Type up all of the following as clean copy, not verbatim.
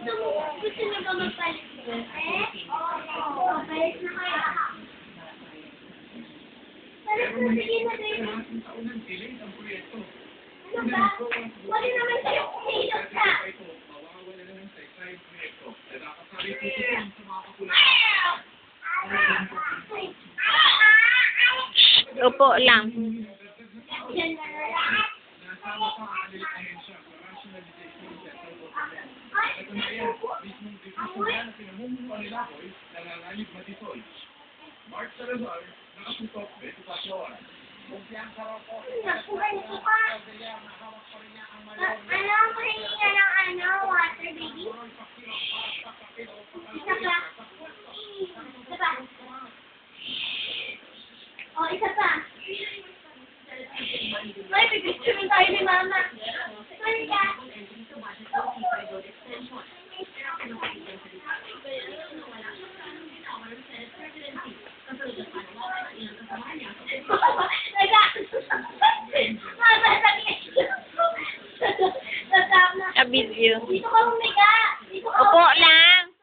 Gusto niyo ba magpalit? Oo, palit na kaya. Palit na, sige na din. Ano ba? Wala naman sa'yo kung hilot ka. Upo lang. Mark Salazar, nakatutok 24 oras. Ano ang pahinga ng water, baby? Isa pa. Isa pa. O, isa pa. Ay, pipicturein tayo ni Mama. Sorry ka. Video. Dito ka humiga. Dito ka Upo lang.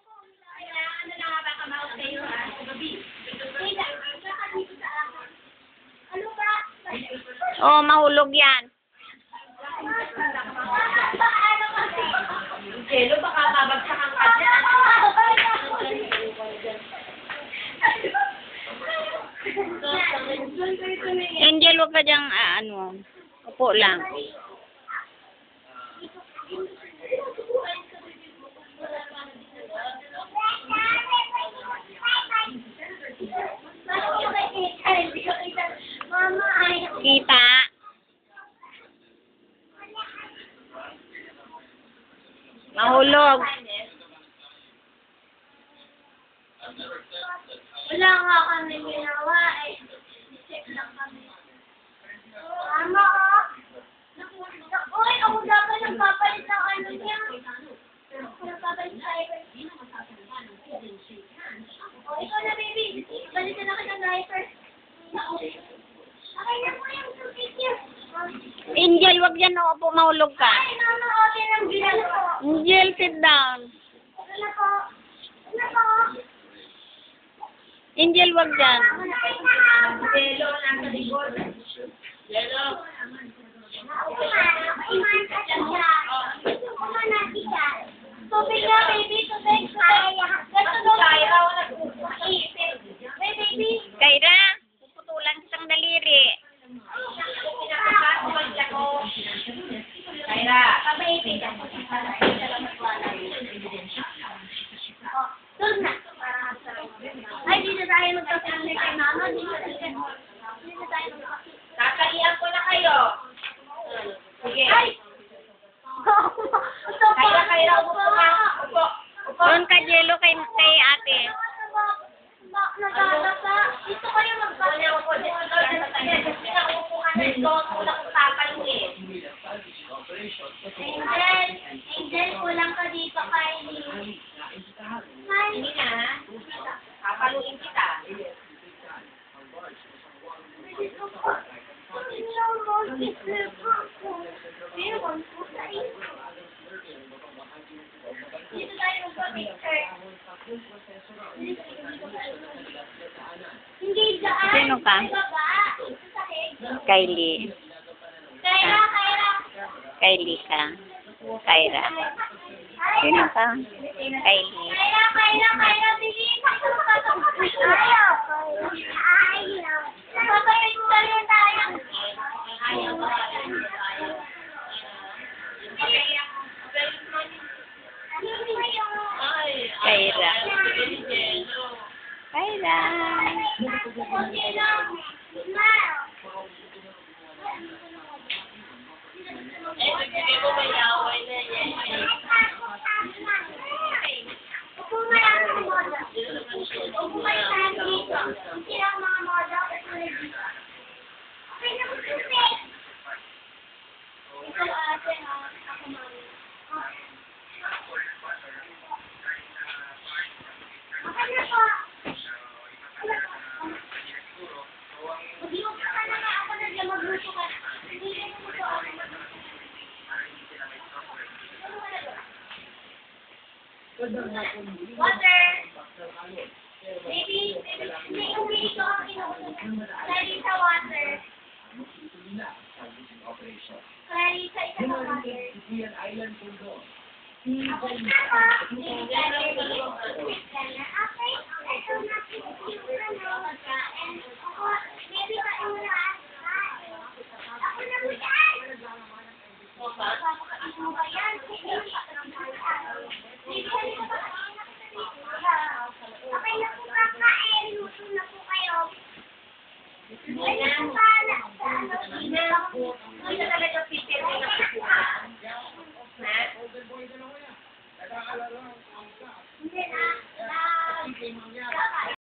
Ano na nga ba kamahot kayo, ha? Higa. Higa ka dito sa akin. Ano ba? Oh, mahulog yan. Ano kasi? Jello, baka mabagsakan ka dyan. Angel, huwag ka diyang, upo lang. Kita. Mahulog. Wala nga kami ginawa eh. Check lang kami. Mama, oh. Uy, ako dapat nagpapalit ng ano niya. Nagpapalit ng diaper. Oh, ikaw na, baby. Balitan na kita ng diaper. Okay na po yung tubig niya. Angel, huwag yan, upo, mahulog ka. Ay, mama, okay lang ginagawa. Angel, sit down. Ano po? Ano po? Angel, wag dyan. Jello, nasa likod. Jello. Tubig na, baby. Tubig. Ganito daw. Hey, baby. Kaira, puputulan isang daliri. Kaira. Doon na. Ay, dito tayo magkakaroon kay Mama. Dito tayo magkakaroon. Tatalian ko na kayo. Sige. Ay! Kaira, upo ka. Upo. Upo. Doon ka, Jello, kay ate. Nagkakapa. Dito kayo magkakaroon. Upo dito. Upo ka na dito. Wala kong tapaluin. Angel, kulang ka dito, Kylie. Hindi na. Tapaluin kita. Dito tayo magpa-picture. Hindi daan. Sino ka? Baba. Sa sahig. Kylie. Kaira. Kylie ka. Kaira. Sino ka? Kylie. Kaira, bili. Ayaw. Papayag tayo. Ayaw. Kaira. Kaira. Okay lang. Smile. Upo nga lang sa moda. Upo kayo tayo dito. Hindi lang mga moda. Okay na po susi. Ikaw ate ha. Ako mami. Okay na po. Mag-iupo ka na nga ako na dyan. Magluto ka. Hindi ka na po ako. Water. Maybe, hindi umiito ang inuulit. Clarissa, water. Clarissa, isa na water. Okay na po. Bibigyan niyo ni okay, ito na yung pagkain. Ako, maybe maulaan. Ako na mo yan. Papakain mo ba yan? Bibigyan niyo ba okay na po kakain. Luto na po kayo. Ay, po pala. Hindi na talaga pipil na nakukuha. Na? Hindi na.